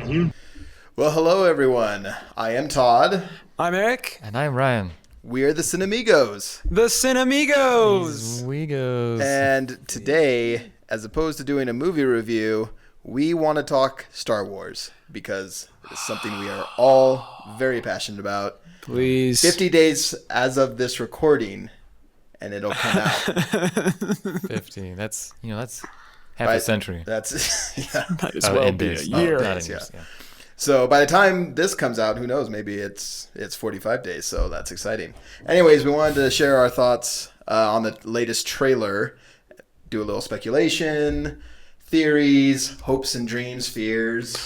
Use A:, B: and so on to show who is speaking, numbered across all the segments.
A: Well, hello everyone. I am Todd.
B: I'm Eric.
C: And I'm Ryan.
A: We are the CinAmigos.
B: The CinAmigos.
C: Amigos.
A: And today, as opposed to doing a movie review, we want to talk Star Wars because it's something we are all very passionate about.
B: Please.
A: 50 days as of this recording, and it'll come out.
C: 50. That's half a century.
A: That's yeah.
B: Might as well be a year.
C: Not in
A: Yeah.
C: years, yeah.
A: So by the time this comes out, who knows? Maybe it's 45 days. So that's exciting. Anyways, we wanted to share our thoughts on the latest trailer, do a little speculation, theories, hopes and dreams, fears.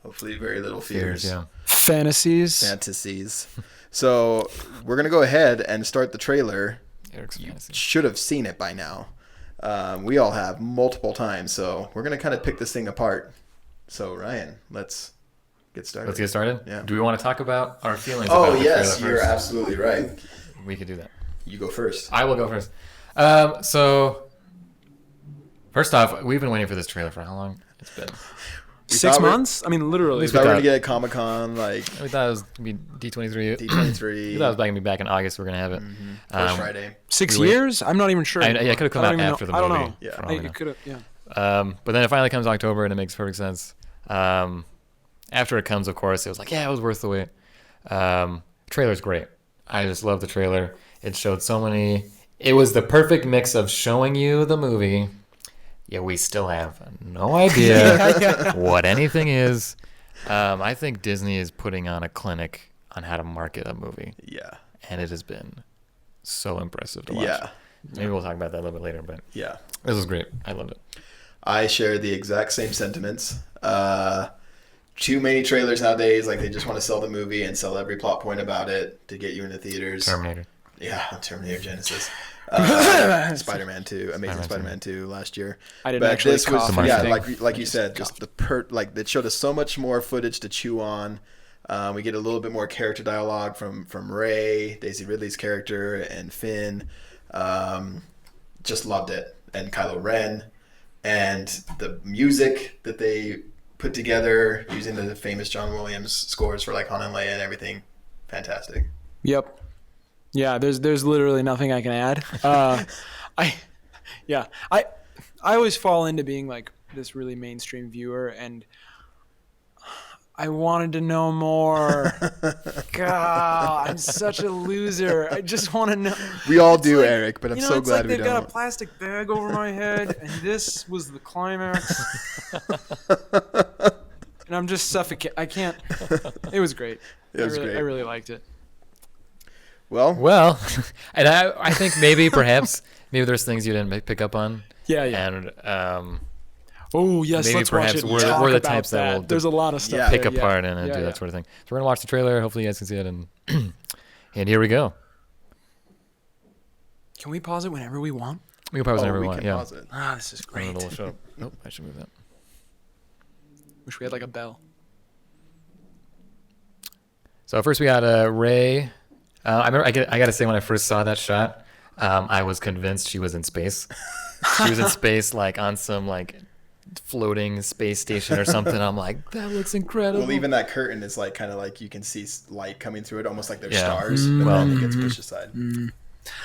A: Hopefully, very little fears.
C: Yeah.
A: Fantasies. So we're gonna go ahead and start the trailer.
C: Eric's fantasy.
A: Should have seen it by now. We all have multiple times. So we're gonna kind of pick this thing apart. So Ryan, let's get started.
C: Let's get started.
A: Yeah.
C: Do we want to talk about our feelings?
A: Oh,
C: about the
A: yes,
C: trailer
A: you're
C: first?
A: absolutely right.
C: We could do that.
A: You go first.
C: I will go first. So, first off, we've been waiting for this trailer for how long? It's been.
B: 6 months? I mean, literally.
A: We thought we were going to get at Comic-Con, like
C: We thought it was gonna be D23.
A: D23.
C: We thought it was gonna be back in August. We're gonna have it.
A: First Friday.
B: 6
C: we wait-
B: years? I'm not even sure.
C: Yeah, it could have come
B: I
C: out
B: don't even
C: after
B: know.
C: the
B: I
C: movie.
B: don't know.
A: Yeah.
C: for all we know.
B: It could have, yeah.
C: But then it finally comes October, and it makes perfect sense. After it comes, of course, it was like, yeah, it was worth the wait. Trailer's great. I just love the trailer. It showed so many. It was the perfect mix of showing you the movie. Yeah, we still have no idea what anything is. I think Disney is putting on a clinic on how to market a movie,
A: Yeah.
C: and it has been so impressive to watch.
A: Yeah.
C: Maybe we'll talk about that a little bit later, but
A: Yeah.
C: this was great. I loved it.
A: I share the exact same sentiments. Too many trailers nowadays, like they just want to sell the movie and sell every plot point about it to get you into theaters.
C: Terminator.
A: Yeah, Terminator Genesis. Spider-Man 2, Amazing Spider-Man 2 last year.
B: I didn't
A: But
B: actually
A: this was,
B: cough.
A: yeah,
B: Anything.
A: like you said, just it showed us so much more footage to chew on. We get a little bit more character dialogue from Rey, Daisy Ridley's character, and Finn. Just loved it. And Kylo Ren. And the music that they put together using the famous John Williams scores for like Han and Leia and everything. Fantastic.
B: Yep. Yeah, there's literally nothing I can add. I always fall into being like this really mainstream viewer, and I wanted to know more. God, I'm such a loser. I just want to know.
A: We all
B: It's
A: do,
B: like,
A: Eric, but I'm so
B: it's
A: glad
B: like
A: we
B: they've got a
A: don't.
B: plastic bag over my head, and this was the climax. And I'm just suffocating. I can't. It was great.
A: It was great.
B: I really liked it.
A: Well,
C: And I think maybe there's things you didn't pick up on.
B: Yeah, yeah.
C: And
B: Oh yes,
C: maybe
B: let's watch
C: perhaps
B: it.
C: we're
B: Talk
C: the
B: about
C: types that will
B: There's a lot of stuff.
A: Yeah.
C: pick
B: there,
C: apart and do that sort of thing. So we're gonna watch the trailer. Hopefully you guys can see it, and and here we go.
B: Can we pause it whenever we want?
C: We can pause whenever
A: we
C: we want.
A: can
C: Yeah.
A: pause it.
B: Ah, this is great.
C: It'll show up. Nope, I should move that.
B: Wish we had like a bell.
C: So first we got Rey. I remember. I got to say, when I first saw that shot, I was convinced she was in space. She was in space, like on some like floating space station or something. I'm like, that looks incredible.
A: Well, even that curtain is like kind of like you can see light coming through it, almost like they're
C: Yeah.
A: stars, but
C: Well-
A: then it gets pushed aside.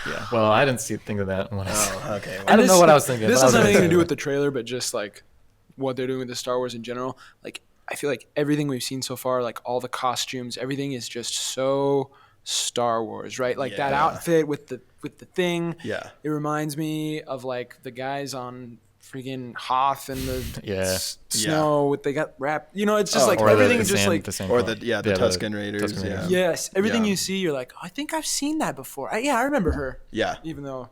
C: Yeah. Well, I didn't think of that when I saw.
A: Oh, okay.
C: I don't know what I was thinking.
B: This
C: but I was
B: has
C: gonna
B: nothing to
C: say
B: do
C: that.
B: with the trailer, but just like what they're doing with the Star Wars in general. Like I feel like everything we've seen so far, like all the costumes, everything is just so Star Wars, right? Like that
A: Yeah.
B: outfit with the thing.
A: Yeah.
B: It reminds me of like the guys on freaking Hoth and the
C: Yeah.
B: snow. They got wrapped. You know, it's just
A: Oh,
B: like
C: Or
B: everything
C: the
B: is just
C: sand-
B: like
C: the sand
A: Or
C: clone.
A: the Tusken Raiders.
C: Tusken
A: Yeah.
C: Raiders.
B: yes, everything
A: Yeah.
B: you see, you're like, oh, I think I've seen that before. I remember her.
A: Yeah.
B: Even though,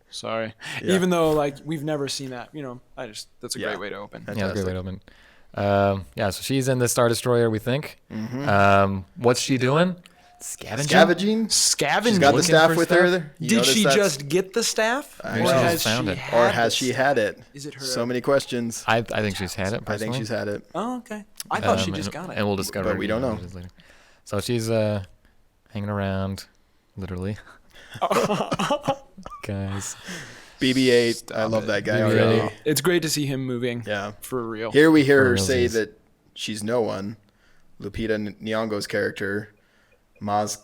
B: sorry,
A: Yeah.
B: even though like we've never seen that. You know, that's a
A: Yeah.
B: great way to open.
C: Yeah, great way to open. So she's in the Star Destroyer, we think. What's she doing? Scavenging.
B: Scavenging.
A: She's got the
C: Looking
A: staff
C: for
A: with
C: stuff?
A: her. You
B: Did
A: notice
B: she
A: that's-
B: just get the staff,
A: I
B: or
A: know.
B: has
C: Found
B: she
C: it.
B: had
A: Or
B: the
A: has she had it?
B: Is it her?
A: So many questions.
C: I think she's had it.
A: I think
C: personally.
A: she's had it.
B: Oh, okay. I thought she just
C: and,
B: got it.
C: And we'll discover.
A: But we don't know.
C: later. So she's hanging around, literally. Guys.
A: BB-8. I love that guy
C: BB-8.
A: already.
B: It's great to see him moving.
A: Yeah.
B: For real.
A: Here we hear
C: For
A: her say
C: realsies.
A: that she's no one. Lupita Nyong'o's character, Maz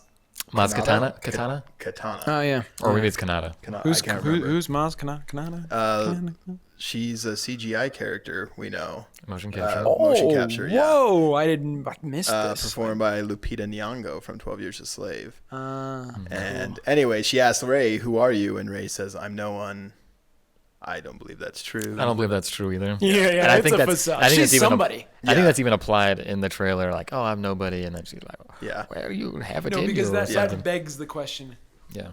C: Katana?
A: Katana.
B: Oh yeah.
C: Or maybe it's Kanata.
A: I can't remember.
B: Who's Maz Kanata?
A: She's a CGI character we know.
C: Motion capture.
A: Motion capture, yeah.
B: Whoa! I missed this.
A: Performed by Lupita Nyong'o from 12 Years a Slave.
B: Cool.
A: Anyway, she asks Ray, "Who are you?" And Ray says, "I'm no one." I don't believe that's true.
C: I don't believe that's true either.
B: Yeah.
C: And I
B: It's
C: think
B: a
C: that's
B: facade.
C: I think
B: She's
C: that's even
B: somebody.
C: I think that's even applied in the trailer. Like, oh, I'm nobody, and then she's like,
A: Yeah.
C: well, you have it
B: No,
C: in
B: because
C: you or
B: that
C: something.
B: begs the question:
C: Yeah.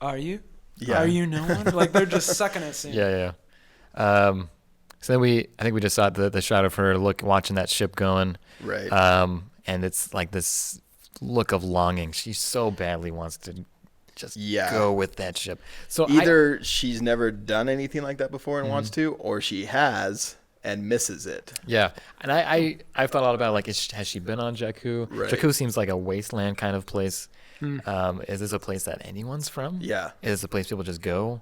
B: Are you?
A: Yeah.
B: Are you no one? Like they're just sucking at Sam.
C: Yeah. So then I think we just saw the shot of her watching that ship going.
A: Right.
C: And it's like this look of longing. She so badly wants to just go with that ship. So
A: either she's never done anything like that before and
C: Mm-hmm.
A: wants to, or she has and misses it.
C: Yeah, and I've thought a lot about like, has she been on Jakku?
A: Right.
C: Jakku seems like a wasteland kind of place. Is this a place that anyone's from?
A: Yeah.
C: Is this a place people just go?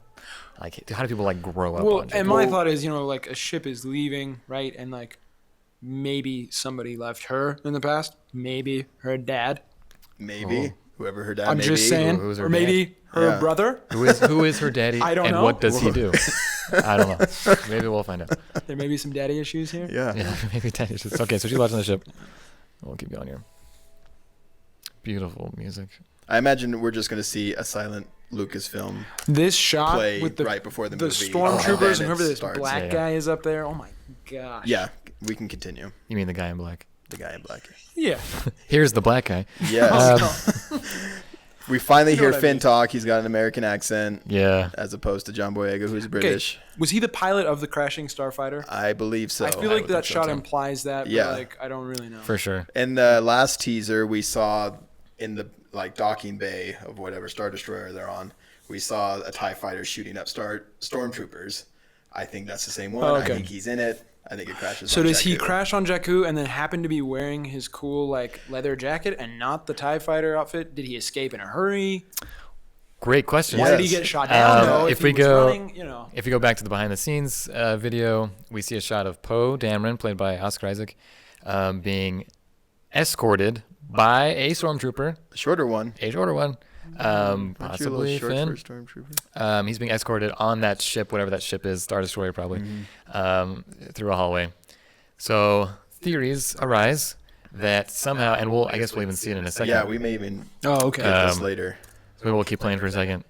C: Like, how do people like grow up
B: Well,
C: on Jakku?
B: and my thought is, like a ship is leaving, right? And like maybe somebody left her in the past. Maybe her dad.
A: Maybe. Whoever her dad
B: I'm
A: may
B: just
A: be.
B: saying.
C: Who's her
B: Or maybe her
A: Yeah.
B: brother.
C: Who is her daddy?
B: I don't
C: and
B: know.
C: what does he do? I don't know. Maybe we'll find out.
B: There may be some daddy issues here.
A: Yeah.
C: Yeah, maybe daddy. Okay, so she's watching the ship. We'll keep going here. Beautiful music.
A: I imagine we're just going to see a silent Lucasfilm
B: This shot
A: play
B: with the
A: right before the
B: the
A: movie.
B: stormtroopers
A: then
B: and whoever
A: it
B: this
A: starts.
B: black
C: Yeah.
B: guy is up there. Oh my gosh.
A: Yeah, we can continue.
C: You mean the guy in black?
A: The guy in black.
B: Yeah.
C: Here's the black guy.
A: Yes. We finally
B: You know
A: hear
B: what I
A: Finn
B: mean.
A: talk. He's got an American accent
C: Yeah.
A: as opposed to John Boyega, who's
B: Okay.
A: British.
B: Was he the pilot of the crashing starfighter?
A: I believe so.
B: I feel like
C: would
B: that
C: think so,
B: shot
C: too.
B: implies that,
A: Yeah.
B: but like I don't really know.
C: For sure.
A: In the last teaser, we saw in the docking bay of whatever Star Destroyer they're on, we saw a TIE fighter shooting up stormtroopers. I think that's the same one.
B: Oh,
A: I
B: okay.
A: think he's in it. I think it crashes.
B: So
A: on
B: does he
A: Jakku.
B: crash on Jakku and then happen to be wearing his cool like leather jacket and not the TIE fighter outfit? Did he escape in a hurry?
C: Great question.
B: Why did he
A: Yes.
B: get shot down? though,
C: if
B: he
C: we
B: was
C: go-
B: running,
C: If you go back to the behind the scenes video, we see a shot of Poe Dameron, played by Oscar Isaac, being escorted by a stormtrooper,
A: The shorter one?
C: a shorter one,
A: Aren't you a little
C: possibly
A: short
C: Finn.
A: for a stormtrooper?
C: He's being escorted on that ship, whatever that ship is, Star Destroyer probably, through a hallway. So theories arise that somehow, and I guess we'll even see it in a second.
A: Yeah, we may even
B: Oh, okay.
A: get this later.
C: So we'll keep playing for a second.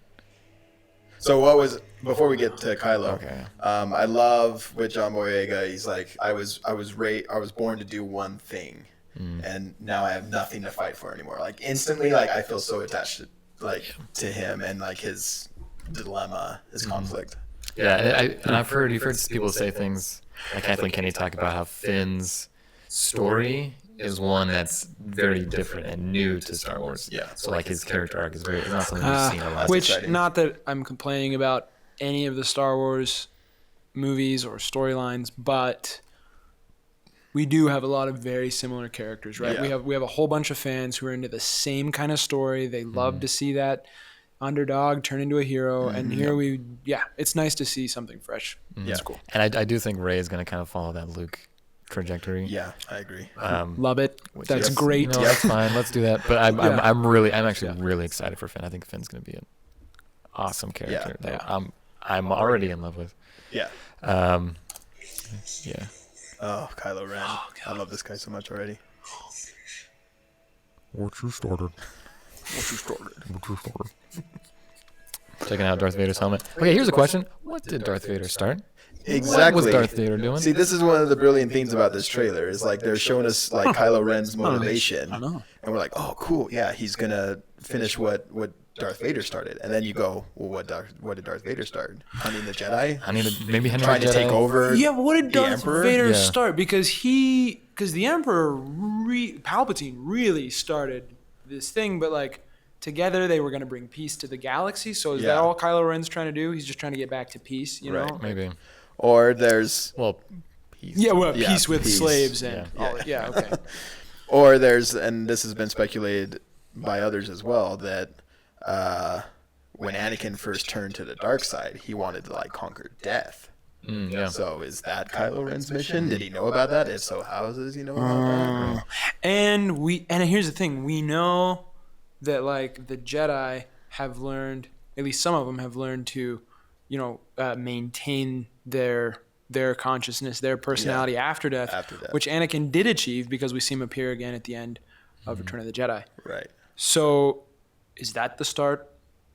A: So what was before we get to Kylo?
C: Okay.
A: I love with John Boyega. He's like, I was born to do one thing, and now I have nothing to fight for anymore. Like instantly, like I feel so attached to him and like his dilemma, his conflict.
C: Yeah, and I've heard people say things like Kathleen Kennedy talk about how Finn's story is one that's very different and new to Star Wars.
A: Yeah.
C: So like his character arc is it's not something we've seen a lot.
B: Which,
A: exciting.
B: not that I'm complaining about any of the Star Wars movies or storylines, but we do have a lot of very similar characters, right?
A: Yeah.
B: We have a whole bunch of fans who are into the same kind of story. They love to see that underdog turn into a hero, and here it's nice to see something fresh. It's cool.
C: And I do think Rey is going to kind of follow that Luke trajectory.
A: Yeah, I agree.
B: Love it.
C: Which
B: That's
C: is,
B: great.
C: You know, that's fine. Let's do that. But I'm actually
B: Yeah.
C: really excited for Finn. I think Finn's going to be an awesome character that
B: Yeah.
C: I'm already in love with.
A: Yeah.
C: Yeah.
A: Oh, Kylo Ren. I love this guy so much already.
C: What you started. Checking out Darth Vader's helmet. Okay, here's a question. What did Darth Vader start?
A: Exactly.
C: What was Darth Vader doing?
A: See, this is one of the brilliant things about this trailer is like they're showing us like Kylo Ren's motivation,
B: I know.
A: and we're like, oh, cool, yeah, he's gonna finish what Darth Vader started, and then you go, well, what did Darth Vader start? Hunting the Jedi,
C: Maybe Henry
A: trying to take over.
B: Yeah, but what did
A: the
B: Darth
A: Emperor?
B: Vader
C: Yeah.
B: start? Because the Emperor, Palpatine really started this thing, but like together they were going to bring peace to the galaxy. So is that
A: Yeah.
B: all Kylo Ren's trying to do? He's just trying to get back to peace, you know?
A: Right.
C: Maybe.
A: Or there's
C: Peace.
B: Yeah, well,
A: Yeah,
B: peace with
A: peace.
B: slaves and
C: Yeah.
B: all. Yeah, okay.
A: Or there's, and this has been speculated by others as well, that when Anakin first turned to the dark side, he wanted to like conquer death.
C: Yeah.
A: So is that Kylo Ren's mission? Did he know about that? If so, how does he know about that?
B: And here's the thing: we know that like the Jedi have learned, at least some of them have learned to, maintain their consciousness, their personality after death, which Anakin did achieve because we see him appear again at the end of Return of the Jedi.
A: Right.
B: So, is that the start?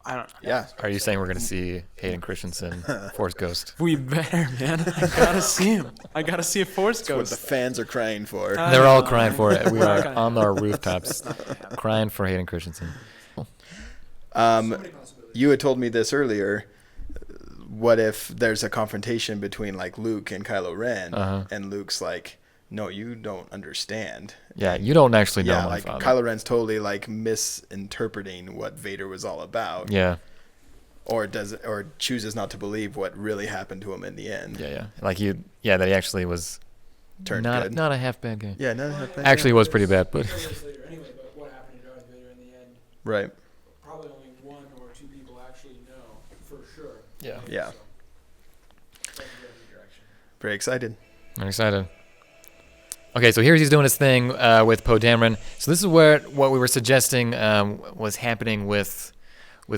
B: I don't know.
A: Yeah.
C: Are you saying we're going to see Hayden Christensen, Force Ghost?
B: We better, man. I gotta see him. I gotta see a Force
A: What
B: Ghost.
A: the fans are crying for.
C: They're all crying for it. We are on our rooftops crying for Hayden Christensen.
A: You had told me this earlier. What if there's a confrontation between like Luke and Kylo Ren, and Luke's like, "No, you don't understand."
C: Yeah, you don't actually know my
A: like
C: father.
A: Kylo Ren's totally like misinterpreting what Vader was all about.
C: Yeah.
A: Or chooses not to believe what really happened to him in the end.
C: Yeah. Like that he actually was
A: Turned
C: not
A: good.
C: not a half bad guy.
A: Yeah, not a half bad.
C: Actually, was pretty bad, but
B: Anyway, but what happened to Darth Vader in the end?
A: Right.
B: Probably only one or two people actually know for sure.
A: Yeah. Very excited.
C: I'm excited. Okay, so he's doing his thing with Poe Dameron. So this is what we were suggesting was happening with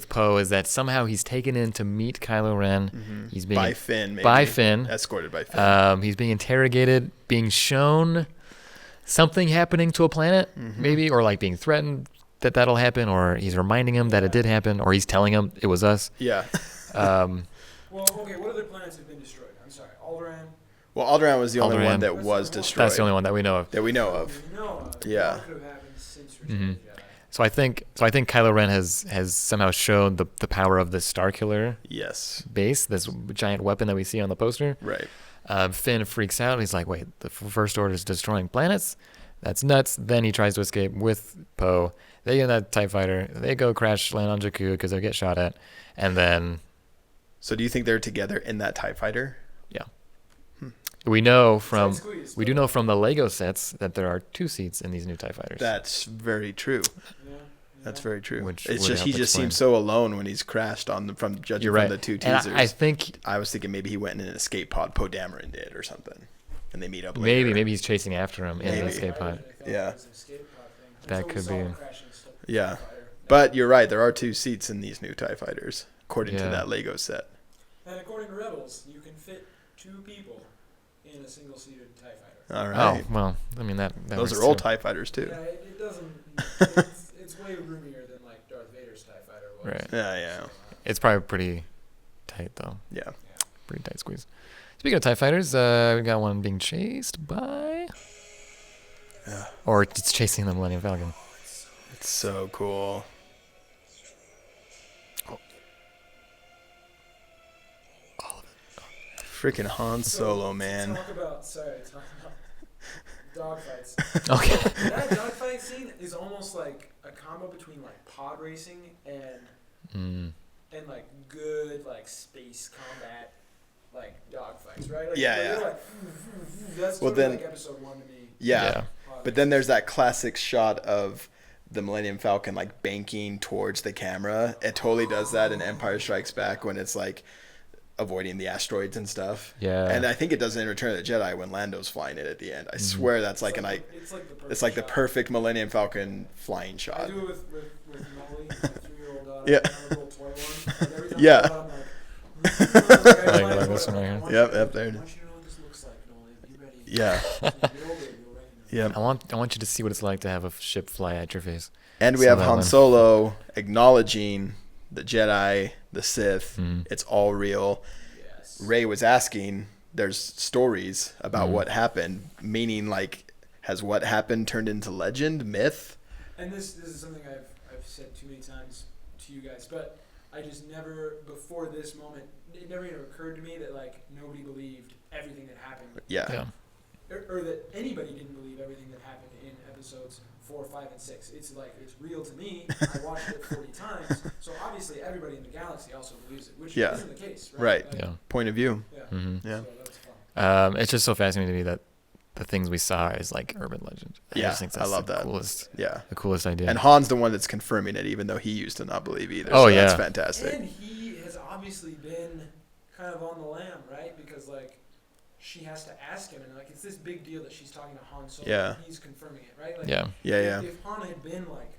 C: Poe, is that somehow he's taken in to meet Kylo Ren. He's being
A: By Finn, maybe.
C: By Finn.
A: Escorted by Finn.
C: He's being interrogated, being shown something happening to a planet, maybe, or like being threatened that'll happen, or he's reminding him that it did happen, or he's telling him it was us.
A: Yeah.
B: Well, okay, what other planets have been destroyed? I'm sorry, Alderaan?
A: Well, Alderaan was the only
C: Alderaan.
A: one that was destroyed.
C: That's the only one that we know of.
A: That we know of. Yeah.
B: What could have happened since Return of the Jedi?
C: So I think Kylo Ren has somehow shown the power of this Star Killer
A: Yes.
C: base, this giant weapon that we see on the poster.
A: Right.
C: Finn freaks out. He's like, wait, the First Order is destroying planets? That's nuts. Then he tries to escape with Poe. They get in that TIE fighter. They go crash land on Jakku because they get shot at. And then...
A: So do you think they're together in that TIE fighter?
C: Yeah. We know from the Lego sets that there are 2 seats in these new TIE fighters.
A: That's very true. That's very true.
C: Which
A: it's
C: would
A: just
C: help
A: he just
C: explain.
A: seems so alone when he's crashed from judging
C: You're right.
A: from the 2
C: And
A: teasers.
C: I think
A: I was thinking maybe he went in an escape pod. Poe Dameron did or something, and they meet up later.
C: maybe he's chasing after him in the escape pod.
A: Yeah.
C: That could be.
A: Yeah, but you're right. There are 2 seats in these new TIE fighters, according to that Lego set.
B: And according to Rebels, you can fit 2 people in a single-seated TIE fighter.
A: All right.
C: Oh well, I mean that
A: Those
C: works
A: are old
C: too.
A: TIE fighters too.
B: Yeah, it doesn't. It's way roomier than like Darth Vader's TIE fighter was.
C: Right.
A: Yeah.
C: It's probably pretty tight though.
A: Yeah.
C: Pretty tight squeeze. Speaking of TIE fighters, we got one being chased by... Or it's chasing the Millennium Falcon.
A: It's so cool. All of it. Freaking Han Solo, man.
B: Talk about dogfights.
C: Okay.
B: That dogfight scene is almost like a combo between like pod racing and like good like space combat like dogfights, right? Like,
A: Yeah.
B: Like, that's
A: Well,
B: totally
A: then-
B: like episode 1 to me.
A: Yeah. But then there's that classic shot of the Millennium Falcon like banking towards the camera. It totally does that in Empire Strikes Back when it's like avoiding the asteroids and stuff.
C: Yeah.
A: And I think it does in Return of the Jedi when Lando's flying it at the end. I swear that's like it's like the perfect Millennium Falcon flying
B: I
A: shot.
B: do it with Molly, my 3-year-old daughter.
A: Yeah.
B: I have a little toy one. And every time
A: Yeah.
B: I go out, I'm like,
C: Like this one right here.
A: Yep, there it
B: I
A: is.
B: want you to know what this looks like, Noli. Be ready.
A: Yeah.
B: When you're older, you'll recognize it.
A: Yeah.
C: I want you to see what it's like to have a ship fly at your face.
A: And we
C: So
A: have
C: that
A: Han
C: one.
A: Solo acknowledging the Jedi, the Sith. It's all real.
B: Yes.
A: Rey was asking, there's stories about what happened, meaning like, has what happened turned into legend, myth?
B: And this is something I've said too many times to you guys, but I just never, before this moment, it never even occurred to me that like nobody believed everything that happened.
A: Yeah.
B: Or that anybody didn't believe everything that happened in episodes 4, 5, and 6. It's like, it's real to me. I watched it 40 times. So obviously everybody in the galaxy also believes it, which isn't the case, right?
A: Right.
B: Like,
C: Yeah.
A: Point of view.
B: Yeah.
A: Yeah.
B: So that's fun.
C: It's just so fascinating to me that the things we saw is like urban legend.
A: Yeah,
C: just think
A: I
C: that's
A: love
C: the
A: that.
C: Coolest,
A: Yeah.
C: the coolest idea.
A: And Han's the one that's confirming it, even though he used to not believe either.
C: Oh,
A: so
C: yeah.
A: That's fantastic.
B: And he has obviously been kind of on the lam, right? Because like she has to ask him, and like it's this big deal that she's talking to Han Solo.
A: Yeah.
B: And he's confirming it, right? Like,
C: Yeah.
B: If Han had been like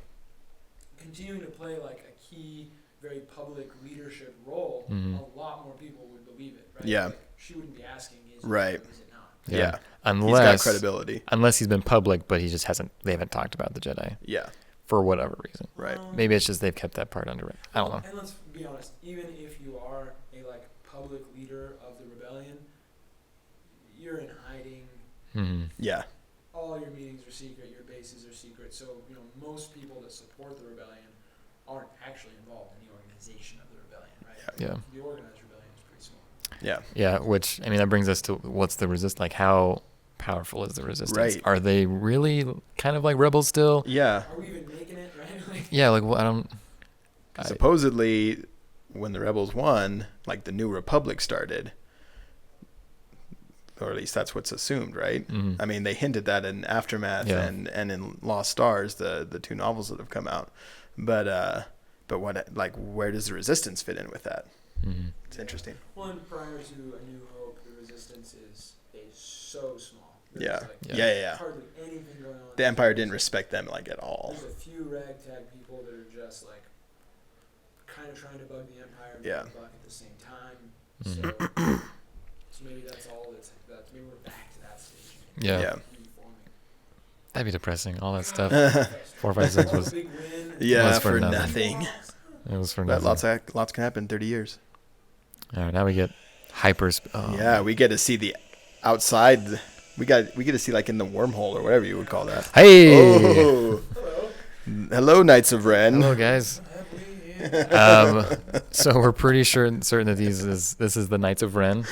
B: continuing to play like a key, very public leadership role, a lot more people would believe it, right?
A: Yeah.
B: Like, she wouldn't be asking, is it
A: Right.
B: or is it not?
A: Yeah.
C: Unless
A: He's got credibility.
C: Unless he's been public, but he just hasn't. They haven't talked about the Jedi
A: Yeah.
C: for whatever reason.
A: Right.
C: Maybe it's just they've kept that part under it. I don't know.
B: And let's be honest, even if you are a like public leader of the rebellion, you're in hiding.
C: Mm-hmm.
A: Yeah.
B: All your meetings are secret. Your bases are secret. So most people that support the rebellion aren't actually involved in the organization of the rebellion, right?
C: Yeah.
B: The organized rebellion is pretty small.
A: Yeah.
C: Yeah, which I mean that brings us to what's the resist? Like how powerful is the resistance?
A: Right.
C: Are they really kind of like rebels still?
A: Yeah.
B: Are we even making it, right? Like,
C: Yeah, like well, I don't.
A: Supposedly, when the rebels won, like the New Republic started, or at least that's what's assumed, right?
C: Mhm.
A: I mean, they hinted that in Aftermath
C: Yeah.
A: and in Lost Stars, the two novels that have come out. But what, like, where does the Resistance fit in with that?
C: Mhm.
A: It's interesting.
B: well, and prior to A New Hope, the resistance is so small. There's
A: Yeah.
B: like
A: Yeah.
B: hardly anything going on.
A: The Empire didn't respect them like at all.
B: There's a few ragtag people that are just like kind of trying to bug the Empire and
A: Yeah.
B: bug the Buck at the same time.
C: Mhm.
B: So maybe that's all that's maybe we're back to that stage.
C: Yeah.
A: Yeah.
B: Reforming.
C: That'd be depressing. All that stuff.
B: God,
C: 4, 5, 6 was
B: big win.
A: Yeah,
C: Was for
A: for
C: nothing.
A: nothing.
C: it was for
A: But
C: nothing.
A: lots can happen in 30 years.
C: All right, now we get hyper.
A: Yeah, we get to see the outside. We get to see like in the wormhole or whatever you would call that.
C: Hey.
A: Oh,
B: Hello.
A: hello, Knights of Ren.
C: Hello, guys. So we're pretty certain that this is the Knights of Ren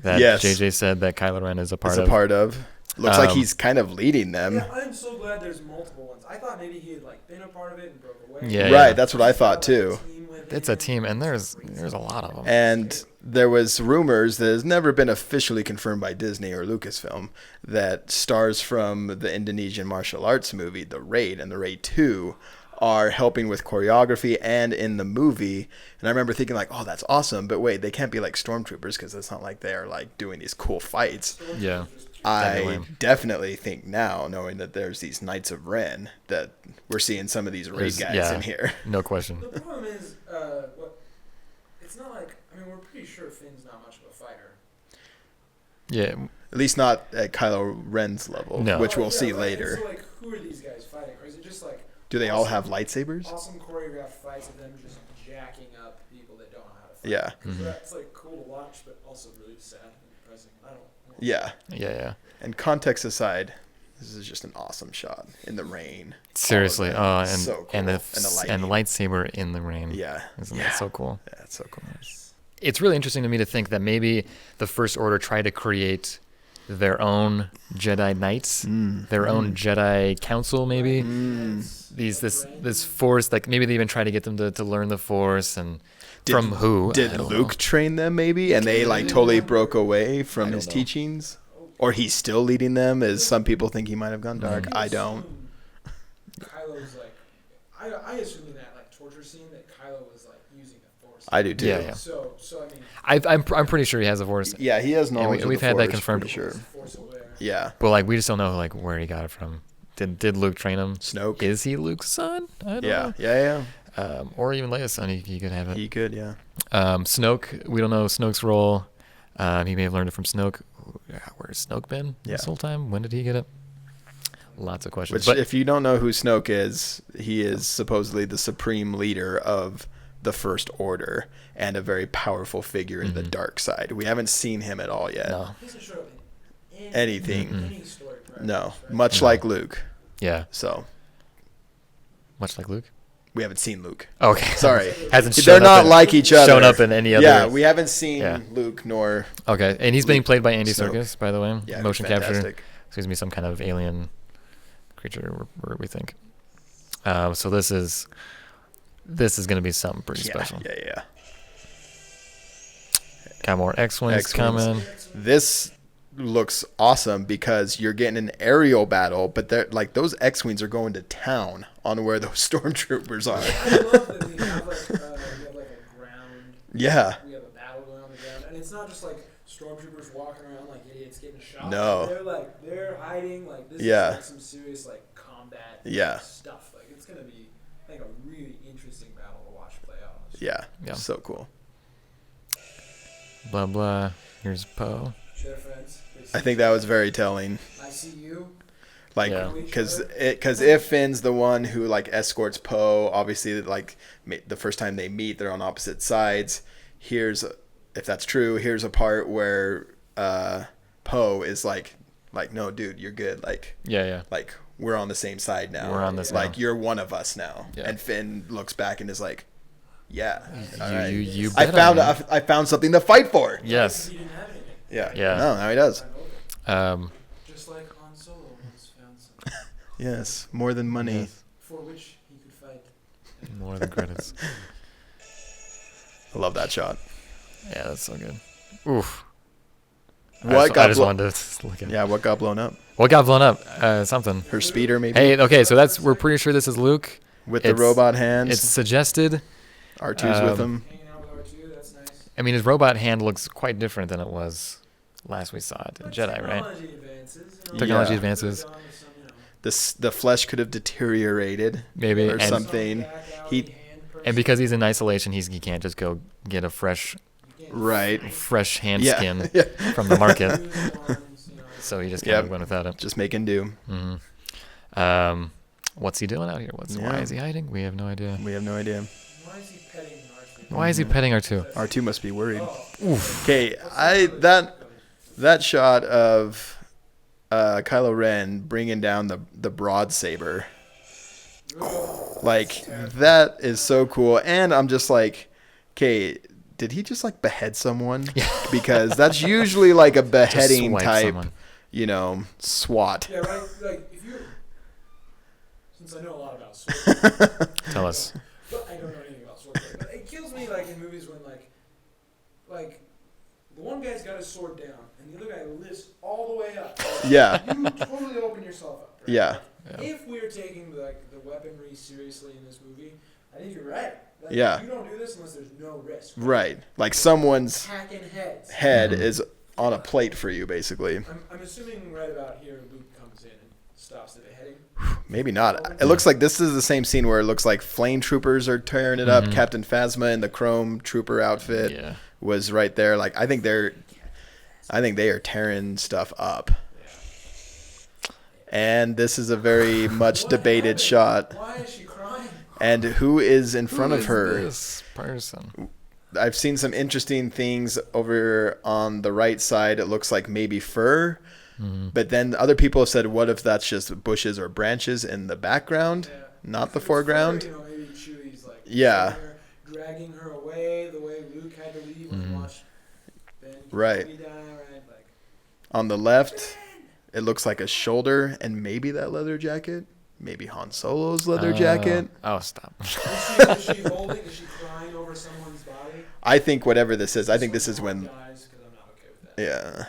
C: that
A: Yes.
C: JJ said that Kylo Ren is a part
A: It's a
C: of.
A: part of. Looks like
C: Um,
A: he's kind of leading them.
B: Yeah, I'm so glad there's multiple ones. I thought maybe he had like been a part of it and broke away.
C: Yeah,
A: Right,
C: yeah.
A: that's what I thought too.
C: It's a team, and there's a lot of them.
A: And there was rumors that has never been officially confirmed by Disney or Lucasfilm that stars from the Indonesian martial arts movie The Raid and The Raid 2 are helping with choreography and in the movie. And I remember thinking like, oh, that's awesome. But wait, they can't be like stormtroopers because it's not like they're like doing these cool fights.
C: Yeah.
A: I
C: Definitely.
A: definitely think now, knowing that there's these Knights of Ren, that we're seeing some of these Raid guys in here.
C: No question.
B: The problem is, it's not like, I mean, we're pretty sure Finn's not much of a fighter.
C: Yeah.
A: At least not at Kylo Ren's level,
C: No.
A: which we'll
B: Yeah,
A: see
B: right.
A: later.
B: So, like, who are these guys fighting? Or is it just like
A: Do they all have lightsabers?
B: awesome choreographed fights of them just jacking up people that don't know how to fight?
A: Yeah.
C: Mhm.
B: That's like cool to watch, but also really sad and depressing. I don't.
A: Yeah.
C: Yeah.
A: And context aside, this is just an awesome shot in the rain.
C: Seriously.
A: All
C: Oh,
A: of that.
C: and
A: So cool.
C: and the
A: And the
C: lightsaber in the rain.
A: Yeah.
C: Isn't
A: Yeah.
C: that so cool?
A: Yeah, that's so cool.
C: It's really interesting to me to think that maybe the First Order tried to create their own Jedi Knights, their own Jedi Council, maybe. This Force, like maybe they even try to get them to learn the Force, and from who? I
A: Did
C: don't
A: Luke
C: know.
A: train them maybe, and they like totally broke away
C: I
A: from
C: don't
A: his
C: know.
A: teachings, or he's still leading them? As some people think he might have gone dark. I don't.
B: Kylo's like, I assume in that like torture scene that Kylo was like using the Force.
A: I do too.
C: Yeah.
B: So I mean,
C: I'm pretty sure he has a Force,
A: Yeah, he has knowledge.
C: we-
A: of
C: we've
A: the
C: had that
A: Force,
C: confirmed.
A: pretty sure.
B: Force aware.
A: Yeah.
C: but like we just don't know like where he got it from. Did Luke train him?
A: Snoke.
C: Is he Luke's son? I don't
A: Yeah.
C: know.
A: Yeah.
C: Or even Leia's son. He could have it.
A: He could. Yeah.
C: Snoke, we don't know Snoke's role. He may have learned it from Snoke. Where's Snoke been this
A: Yeah.
C: whole time? When did he get it? Lots of questions.
A: Which,
C: But
A: if you don't know who Snoke is, he is supposedly the supreme leader of the First Order and a very powerful figure in the dark side. We haven't seen him at all yet.
C: no.
B: He doesn't show up in
A: Anything.
B: any story.
A: No.
B: right?
A: Much
C: No.
A: like Luke.
C: Yeah.
A: So
C: Much like Luke.
A: we haven't seen Luke.
C: Okay.
A: Sorry.
C: Hasn't
A: They're
C: shown up
A: not
C: in-
A: like each other.
C: shown up in any other.
A: Yeah, we haven't seen
C: Yeah.
A: Luke nor.
C: Okay, and he's being played by Andy
A: Snoke.
C: Serkis, by the way.
A: Yeah,
C: Motion capture.
A: fantastic.
C: So he's gonna be some kind of alien creature, we think. So this is gonna be something pretty special.
A: Yeah.
C: Got more X-wings
A: X-wings.
C: coming.
A: This looks awesome because you're getting an aerial battle, but they're like those X-wings are going to town on where those stormtroopers are.
B: I love that we have like a ground.
A: Yeah.
B: We have a battle going on the ground, and it's it's not just like stormtroopers walking around like idiots getting shot.
A: No.
B: They're hiding. Like this
A: Yeah.
B: is like some serious like combat
A: Yeah.
B: stuff. Like it's gonna be like a really interesting battle to watch play out.
A: Yeah.
C: Yeah.
A: So cool.
C: Blah blah. Here's Poe.
B: They're friends.
A: I think that was very telling.
B: I see you.
A: Like,
C: Yeah.
A: because if Finn's the one who like escorts Poe, obviously like the first time they meet, they're on opposite sides. If that's true, here's a part where Poe is like, no, dude, you're good. Like,
C: Yeah.
A: like we're on the same side now.
C: We're on this
A: Like
C: now.
A: you're one of us now.
C: Yeah.
A: And Finn looks back and is like, yeah, all right.
C: You
A: I
C: bet on me.
A: I found something to fight for.
C: Yes.
B: He didn't have anything.
A: Yeah.
C: Yeah.
A: No, now he does.
B: Just like Han Solo once found something
A: Yes, more than money.
C: Yes.
B: for which he could fight.
C: More than credits.
A: I love that shot.
C: Yeah, that's so good. Oof.
A: What
C: I just wanted to look at it.
A: Yeah, what got blown up?
C: What got blown up? Something.
A: Her speeder, maybe.
C: Hey, okay, so we're pretty sure this is Luke.
A: With the
C: it's-
A: robot hands.
C: It's suggested.
A: R2's with him.
B: Hanging out with R2, that's nice.
C: I mean, his robot hand looks quite different than it was last we saw it in
B: But
C: Jedi, right?
B: technology advances.
C: Technology
A: Yeah.
C: advances.
B: Gone with some, you know,
A: The flesh could have deteriorated.
C: Maybe.
A: Or
C: And,
A: something.
B: back alley
A: He-
B: hand person.
C: and because he's in isolation, he can't just go get a fresh
B: You can't
A: Right.
C: fresh hand
A: Yeah.
C: skin
A: Yeah.
C: from the market.
B: use arms, you know.
C: So he just
A: Yep.
C: kind of went without it.
A: Just making do.
C: What's he doing out here?
A: Yeah.
C: Why is he hiding? We have no idea.
A: We have no idea.
B: Why is he petting R2?
C: Why is he petting R2?
A: R2 must be worried.
B: Oh,
A: Okay, that shot of Kylo Ren bringing down the broad saber, like that is so cool. And I'm just like, okay, did he just like behead someone? Because that's usually like a beheading
C: swipe
A: type,
C: someone.
A: SWAT.
B: yeah, right. Like if you, since I know a lot about sword,
C: Tell us.
B: but I don't know anything about sword play. But it kills me like in movies when like the one guy's got his sword down and the other guy lifts all the way up.
A: Yeah.
B: You totally open yourself up. Right?
A: Yeah.
B: If we're taking the weaponry seriously in this movie, I think you're right. Like,
A: Yeah.
B: You don't do this unless there's no risk.
A: Right. Like someone's
B: Hacking heads.
A: head
C: Mhm.
A: is on a plate for you, basically.
B: I'm assuming right about here Luke comes in and stops the beheading.
A: Maybe not. It looks like this is the same scene where it looks like flame troopers are tearing it up.
C: Mhm.
A: Captain Phasma in the chrome trooper outfit
C: Yeah.
A: was right there. Like I think they are tearing stuff up. And this is a very much
B: What
A: debated
B: happened?
A: shot.
B: Why is she crying?
A: And who is in front
C: Who
A: of
C: is
A: her?
C: this person?
A: I've seen some interesting things over on the right side. It looks like maybe fur. But then other people have said, what if that's just bushes or branches in the background,
B: Yeah.
A: not the
B: It's
A: foreground?
B: fur, you know, maybe Chewie's like
A: Yeah.
B: dragging her away the way Luke had to leave when he watched Ben
A: Right.
B: Kenobi die, right? Like,
A: On the left, it looks like a shoulder and maybe that leather jacket. Maybe Han Solo's leather jacket.
C: Oh, stop.
B: is she holding? Is she crying over someone's body?
A: I think whatever this is, I think this is
B: Someone
A: when,
B: dies, 'cause I'm not okay with that.
A: yeah,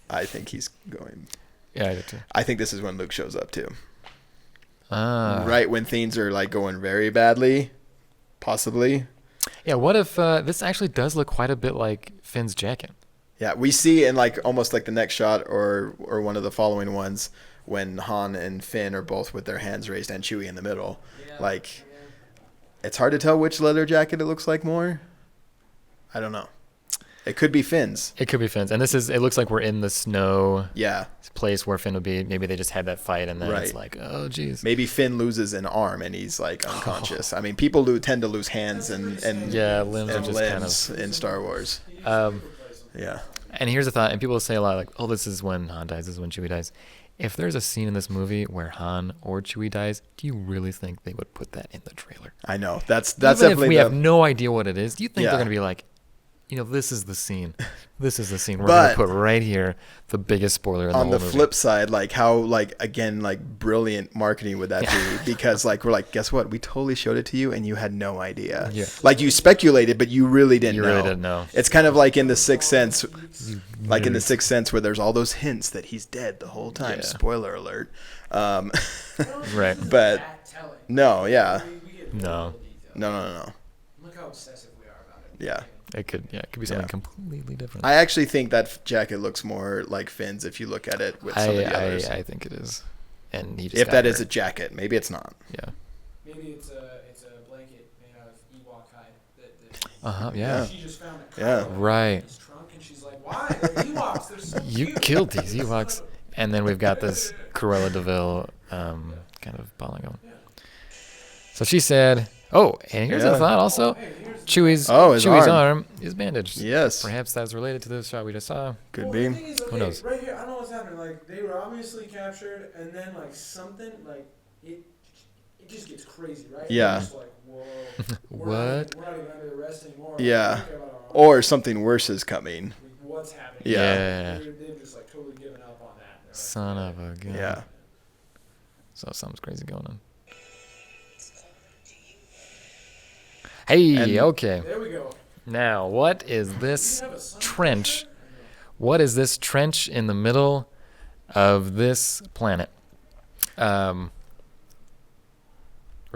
A: I think he's going.
C: Yeah, I did too.
A: I think this is when Luke shows up too.
C: Ah.
A: Right when things are like going very badly, possibly.
C: Yeah, what if this actually does look quite a bit like Finn's jacket?
A: Yeah, we see in like almost like the next shot or one of the following ones when Han and Finn are both with their hands raised and Chewie in the middle.
B: Yeah,
A: Like,
B: yeah.
A: it's hard to tell which leather jacket it looks like more. I don't know. It could be Finn's.
C: It could be Finn's. And it looks like we're in the snow
A: Yeah.
C: place where Finn would be. Maybe they just had that fight and then it's
A: Right.
C: like, oh, geez.
A: Maybe Finn loses an arm and he's like unconscious. I mean, people tend to lose hands and
C: Yeah, limbs are
A: and
C: just kind
A: limbs in Star Wars. Yeah.
C: And here's a thought, and people say a lot like, oh, this is when Han dies, this is when Chewie dies. If there's a scene in this movie where Han or Chewie dies, do you really think they would put that in the trailer?
A: I know. That's
C: Even
A: definitely
C: if we
A: the,
C: have no idea what it is, do you think
A: Yeah.
C: they're going to be like, this is the scene. This is the scene. We're
A: But-
C: going to put right here the biggest spoiler in
A: on
C: the
A: the
C: whole movie.
A: flip side, like how like again like brilliant marketing would that be? Because like we're like, guess what? We totally showed it to you and you had no idea.
C: Yeah.
A: Like you speculated, but you really didn't
C: You
A: know.
C: really didn't know.
A: It's kind of like in the Sixth Sense, like in the
C: Nerds.
A: Sixth Sense where there's all those hints that he's dead the whole time.
C: Yeah.
A: Spoiler alert.
C: Right.
A: But
B: That telling.
A: no, yeah,
B: We get
C: No.
B: real detail.
A: no.
B: Look how obsessive we are about it.
A: Yeah.
C: It could be something completely different.
A: I actually think that jacket looks more like Finn's if you look at it with some of the others.
C: I think it is. And he just
A: if
C: got
A: that
C: hurt.
A: is a jacket, maybe it's not.
C: Yeah.
B: Maybe it's a blanket made out of Ewok hide.
C: Yeah.
B: She just found it.
A: Yeah.
C: Right.
B: In his trunk, and she's like, "Why? They're Ewoks. They're so
C: You
B: cute."
C: killed these Ewoks. And then we've got this Cruella DeVille kind of balling on.
B: Yeah.
C: So she said, "Oh, and here's a thought also.
B: Hey, here's
C: Chewie's
A: his
C: arm is bandaged.
A: Yes.
C: Perhaps that's related to the shot we just saw.
A: Could
B: well,
A: be.
B: The thing is,
C: Who knows?
B: Right here, I don't know what's happening. Like they were obviously captured, and then like something like it just gets crazy, right?
A: Yeah.
B: You're just like, whoa.
C: What?
B: We're not even under arrest anymore.
A: Yeah.
B: Like, think about our
A: Or something worse is coming.
B: like, what's happening?
A: Yeah.
B: They've just like totally given up on that. They're like,
C: Son of a gun.
A: Yeah.
C: So something's crazy going on. Hey,
A: And-
C: okay.
B: There we go.
C: Now, what is this
B: You have a son
C: trench?
B: there?
C: What is this trench in the middle of this planet? Were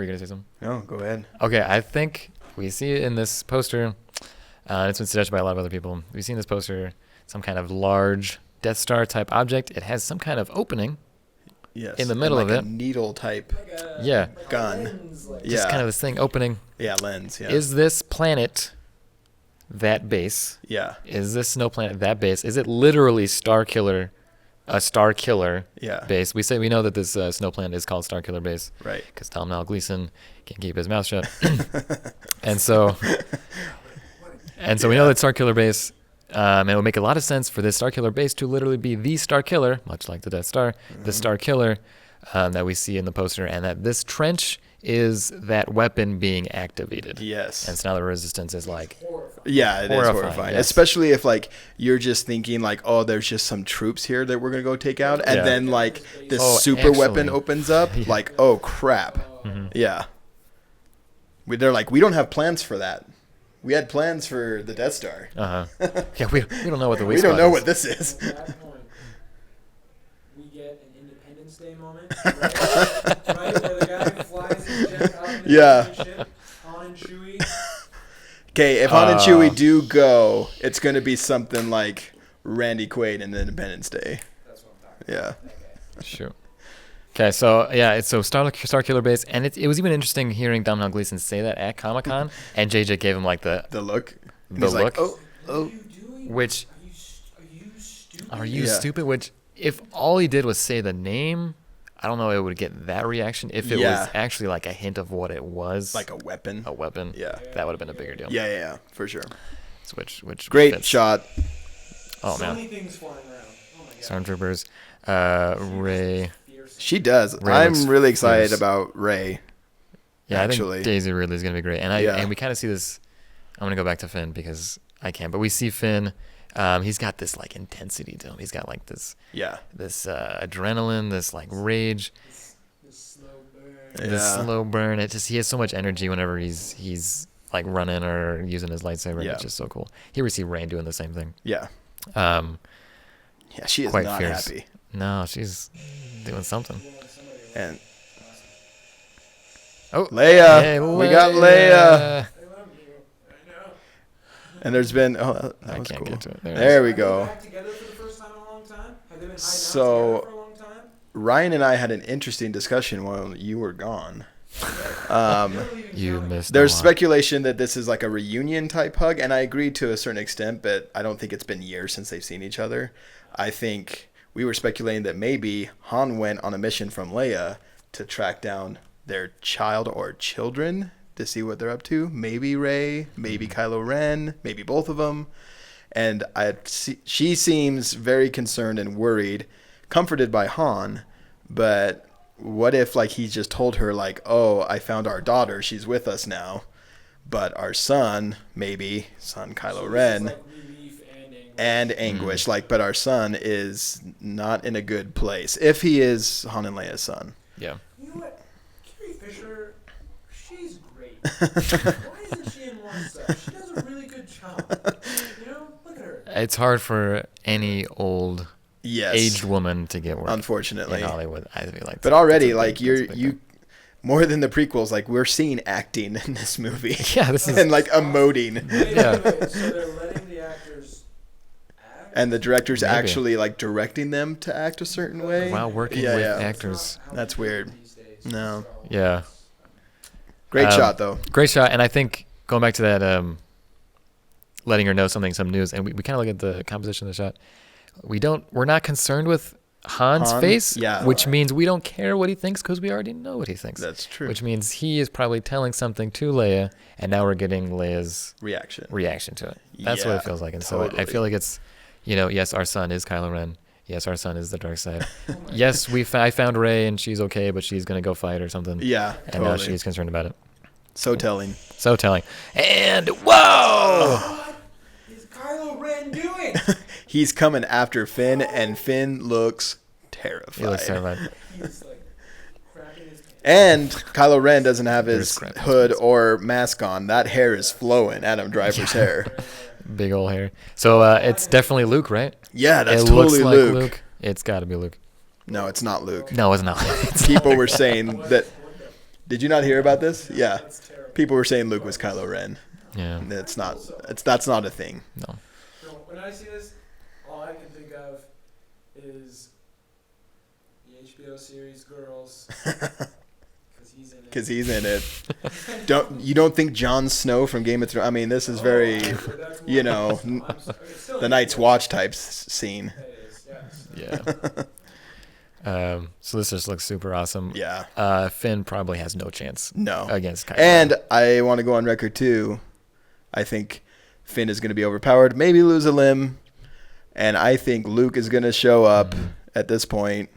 C: you gonna say something?
A: No, go ahead.
C: Okay, I think we see it in this poster. It's been suggested by a lot of other people. We've seen this poster, some kind of large Death Star type object. It has some kind of opening,
A: Yes.
C: In the middle
A: and
C: of
A: like
C: it.
A: a needle type.
B: Like a,
C: Yeah.
B: like a
A: Gun.
B: lens, like,
C: just
A: Yeah.
C: kind of this thing opening.
A: Yeah, lens. Yeah.
C: Is this planet that base?
A: yeah.
C: Is this snow planet that base? Is it literally Star Killer, a Star Killer
A: Yeah.
C: base? We know that this snow planet is called Star Killer Base
A: Right.
C: because Tom Gleason can't keep his mouth shut, and so we know that Star Killer Base. And it would make a lot of sense for this Star Killer base to literally be the Star Killer, much like the Death Star, the Star Killer that we see in the poster, and that this trench is that weapon being activated.
A: Yes.
C: And so now the Resistance is like,
B: horrifying.
A: Yeah, it is
C: Horrifying,
A: horrifying.
C: yes.
A: Especially if like you're just thinking like, oh, there's just some troops here that we're gonna go take out, and
C: Yeah.
A: then like this
C: Oh,
A: super weapon
C: actually.
A: opens up,
C: Yeah.
A: like, oh crap,
C: Mhm.
A: yeah. They're like, we don't have plans for that. We had plans for the Death Star.
C: yeah, we don't know what the
A: We
C: weak
A: don't
C: spot
A: know
C: is.
A: what this is.
B: At that point, we get an Independence Day moment, right? Right, where the guy flies his jet up in the
A: Yeah.
B: ship, Han and Chewie.
A: Okay, if Han and Chewie do go, it's gonna be something like Randy Quaid in Independence Day.
B: That's what I'm talking
A: Yeah.
B: about. That guy.
C: Sure. Okay, so yeah, it's so Star Killer base, and it was even interesting hearing Domhnall Gleeson say that at Comic-Con, and JJ gave him like the
A: The look. And
C: The
A: he's like,
C: look?
A: oh,
B: What
A: oh.
B: are you doing?
C: which
B: Are you stupid?
C: are you
A: Yeah.
C: stupid? Which if all he did was say the name, I don't know it would get that reaction. If it
A: Yeah.
C: was actually like a hint of what it was,
A: Like a weapon.
C: a weapon,
A: Yeah.
C: that would have been a bigger deal.
A: Yeah, yeah, yeah, for sure.
C: Which
A: Great
C: fits.
A: shot.
C: Oh
B: so
C: man,
B: many things flying around. Oh my god.
C: Stormtroopers, Ray.
B: Fierce.
A: She does.
C: Ray
A: I'm
C: looks
A: really excited
C: fierce.
A: about Ray.
C: Yeah,
A: Actually.
C: I think Daisy Ridley is gonna be great, and
A: Yeah.
C: and we kind of see this. I'm gonna go back to Finn because I can, but we see Finn. He's got this like intensity to him. He's got like this
A: Yeah.
C: adrenaline, this like rage,
B: This slow burn.
A: Yeah.
C: this slow burn. It just he has so much energy whenever he's like running or using his lightsaber.
A: Yeah.
C: It's just so cool. Here we see Rey doing the same thing.
A: Yeah.
C: Um,
A: Yeah, she is
C: Quite
A: not
C: fierce.
A: happy.
C: no, she's doing something.
A: And
C: Oh,
A: Leia.
C: hey,
A: We got Leia.
B: I love you. I know.
A: And there's been that
C: I
A: was
C: can't
A: cool.
C: get to it. There it
A: There
C: is.
A: we
B: Are they
A: go.
B: back together for the first time in a long time? Have they been hiding
A: So-
B: out together for a long time?
A: Ryan and I had an interesting discussion while you were gone.
C: You missed.
A: There's
C: a lot.
A: speculation that this is like a reunion type hug, and I agree to a certain extent, but I don't think it's been years since they've seen each other. I think we were speculating that maybe Han went on a mission from Leia to track down their child or children to see what they're up to. Maybe Rey, maybe Kylo Ren, maybe both of them. And she seems very concerned and worried, comforted by Han, but what if like he just told her like, oh, I found our daughter, she's with us now, but our son, maybe son Kylo
B: So
A: Ren,
B: this is like relief and anguish.
A: and anguish, like, but our son is not in a good place if he is Han and Leia's son.
C: Yeah.
B: You know what? Carrie Fisher, she's great. Why isn't she in more stuff? She does a really good job. You know, look at her.
C: It's hard for any old
A: Yes,
C: aged woman to get work
A: unfortunately.
C: in Hollywood. I feel like,
A: But already,
C: that's a
A: like
C: big- that's a big
A: you,
C: thing.
A: more than the prequels, like we're seeing acting in this movie.
C: Yeah, this is
A: and like emoting.
C: Yeah.
B: Wait, so they're letting the actors act?
A: And the director's
C: Maybe.
A: actually like directing them to act a certain way.
C: while working
A: Yeah,
C: with
A: yeah.
C: actors.
A: That's weird. No.
C: Yeah.
A: Great shot though.
C: Great shot. And I think going back to that, letting her know some news, and we kind of look at the composition of the shot. We're not concerned with Han's
A: Han?
C: face,
A: Yeah.
C: which means we don't care what he thinks because we already know what he thinks.
A: That's true.
C: Which means he is probably telling something to Leia, and now we're getting Leia's
A: reaction
C: to it. That's what
A: Yeah,
C: it feels like. And
A: totally.
C: so I feel like it's, yes, our son is Kylo Ren. Yes, our son is the dark side. Yes, I found Rey and she's okay, but she's gonna go fight or something.
A: Yeah,
C: And now
A: totally.
C: she's concerned about it.
A: So telling.
C: So telling. And whoa!
B: What is Kylo Ren doing?
A: He's coming after Finn, and Finn looks terrified.
C: He looks terrified.
B: He's like crapping his pants.
A: And Kylo Ren doesn't have his
C: There's crap.
A: hood or mask on. That hair is flowing. Adam Driver's hair.
C: Big old hair. So it's definitely Luke, right?
A: Yeah, that's
C: it
A: totally
C: looks like
A: Luke.
C: It's got to be Luke.
A: No, it's not Luke.
C: No, it's not.
A: People were saying that. Did you not hear about this? Yeah.
B: That's terrible.
A: People were saying Luke was Kylo Ren.
C: Yeah.
A: It's not. That's not a thing.
C: No.
B: No, when I see this, all I can think of is the HBO series Girls. Because he's in it.
A: Because he's in it. You don't think Jon Snow from Game of Thrones? I mean, this is very,
B: That's
A: you
B: more-
A: know,
B: it's still
A: the
B: in
A: Night's
B: it.
A: Watch type scene.
B: It is, yes.
C: Yeah. So this just looks super awesome.
A: Yeah.
C: Finn probably has no chance
A: No.
C: against Kylo.
A: And I want to go on record too. I think Finn is going to be overpowered, maybe lose a limb, and I think Luke is going to show up at this point,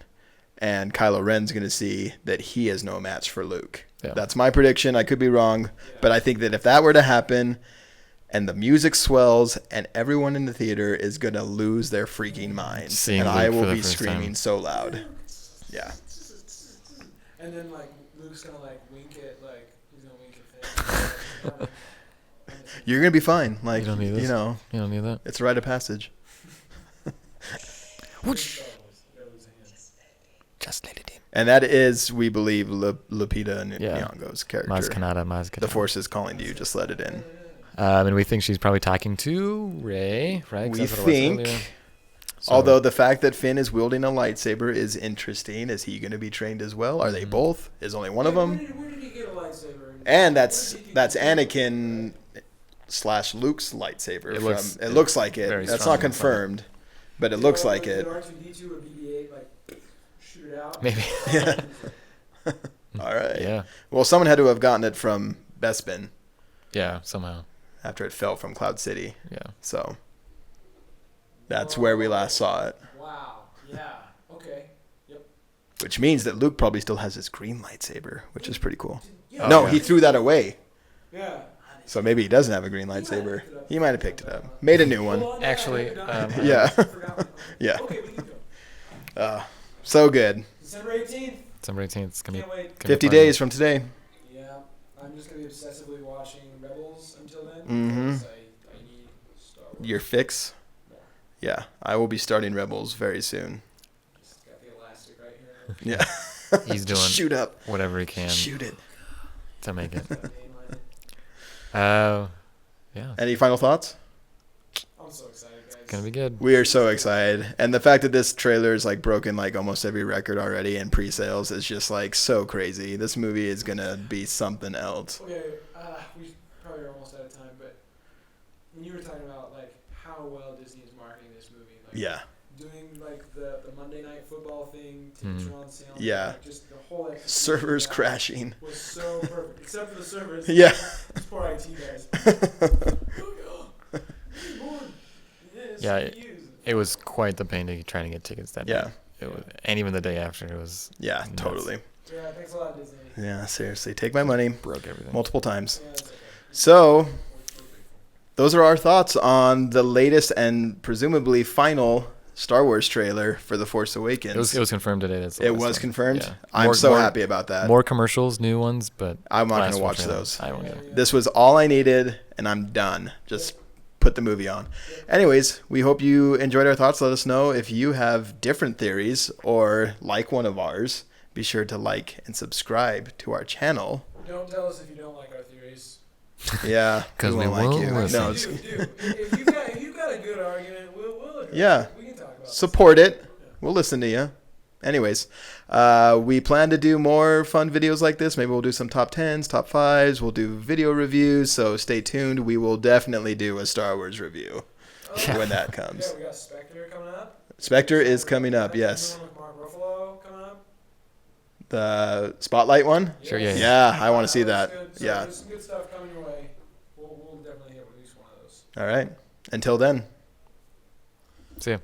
A: and Kylo Ren's going to see that he is no match for Luke.
C: Yeah.
A: That's my prediction. I could be wrong, but I think that if that were to happen, and the music swells, and everyone in the theater is going to lose their freaking minds,
C: Seeing
A: and
C: Luke
A: I
C: for
A: will
C: the
A: be
C: first
A: screaming
C: time.
A: so loud. Yeah.
B: And then like Luke's gonna like wink at like he's gonna wink at Finn.
A: You're going to be fine. Like,
C: You don't need this.
A: you know,
C: You don't need that.
A: it's a rite of passage.
C: Whoosh. Just let it in.
A: And that is, we believe, Lupita
C: Yeah.
A: Nyong'o's character.
C: Maz Kanata.
A: The Force is calling to you. Just let it in.
C: And we think she's probably talking to Rey, right? 'Cause
A: We
C: that's what it was
A: think,
C: earlier. So-
A: although the fact that Finn is wielding a lightsaber is interesting. Is he going to be trained as well? Are they
C: Mm-hmm.
A: both? Is only one of them?
B: Where did he get a lightsaber?
A: And that's Anakin / Luke's lightsaber.
C: It looks-
A: it looks like
C: very
A: it. That's
C: strong
A: not confirmed, but it looks like it.
B: Did R2D2 or BB-8 like shoot it out?
C: Maybe.
A: Yeah. All right.
C: Yeah.
A: Well, someone had to have gotten it from Bespin
C: Yeah. Somehow.
A: after it fell from Cloud City.
C: Yeah.
A: So that's where we last saw it.
B: Wow. Yeah. Okay. Yep.
A: Which means that Luke probably still has his green lightsaber, which is pretty cool.
B: Yeah.
A: No,
C: yeah.
A: he threw that away.
B: Yeah.
A: So maybe he doesn't have a green lightsaber. He might have picked it up. Made a new one.
B: Hold on,
C: Actually,
B: I forgot.
A: Yeah.
B: I forgot.
A: Yeah.
B: Okay, we can go.
A: So good.
B: December 18th.
C: December 18th. It's gonna
B: Can't
C: be.
B: wait.
C: gonna be
A: 50
C: fun.
A: days from today.
B: Yeah. I'm just gonna be obsessively watching Rebels until then.
A: Mhm.
B: Because I need Star Wars.
A: Your fix?
B: more.
A: Yeah. I will be starting Rebels very soon.
B: Just got the elastic right here.
A: Yeah.
C: He's
A: Just
C: doing
A: shoot up.
C: whatever he can
A: Shoot it.
C: to make it.
B: Got the name on it.
C: Yeah.
A: Any final thoughts?
B: I'm so excited, guys.
C: Gonna be good.
A: We are so excited. And the fact that this trailer is like broken like almost every record already in pre-sales is just like so crazy. This movie is going to be something else.
B: Okay, we probably are almost out of time, but when you were talking about like how well Disney is marketing this movie, like
A: Yeah.
B: doing like the Monday Night Football thing,
C: Mhm.
B: tickets are on sale,
A: Yeah.
B: like, just the whole execution
A: Servers
B: of that
A: crashing.
B: was so perfect, except for the servers.
A: Yeah.
B: These poor IT guys.
C: Yeah, it was quite the pain to try to get tickets that
A: Yeah.
C: day. It was, and even the day after, it was
A: Yeah,
C: nuts.
A: totally.
B: Yeah, thanks a lot, Disney.
A: Yeah, seriously. Take my money
C: broke everything.
A: multiple times.
B: Yeah, that's okay.
A: So, those are our thoughts on the latest and presumably final Star Wars trailer for The Force Awakens.
C: It was confirmed today. That's the
A: It
C: last
A: was
C: one.
A: confirmed?
C: Yeah.
A: I'm so happy about that.
C: More commercials, new ones, but
A: I'm not
C: last
A: going to
C: full
A: watch
C: trailer,
A: those.
C: I won't either.
A: This was all I needed, and I'm done. Just put the movie on. Anyways, we hope you enjoyed our thoughts. Let us know if you have different theories or like one of ours, be sure to like and subscribe to our channel.
B: Don't tell us if you don't like our theories.
A: Yeah,
C: because we
A: won't
C: will
A: like you.
C: listen.
A: No,
B: Actually, do. If you've got a good argument, we'll address
A: Yeah.
B: it. We can talk about
A: support it.
B: Yeah.
A: We'll listen to you. Anyways, we plan to do more fun videos like this. Maybe we'll do some top 10s, top 5s. We'll do video reviews, so stay tuned. We will definitely do a Star Wars review when that comes.
B: Yeah, we got Spectre coming up.
A: Spectre is coming up, yes.
B: The one with Mark Ruffalo coming up.
A: The Spotlight one?
C: Sure, yeah.
A: Yeah, I want to see that.
B: Good. So
A: Yeah.
B: there's some good stuff coming your way. We'll definitely hit at least one of those.
A: All right. Until then.
C: See ya.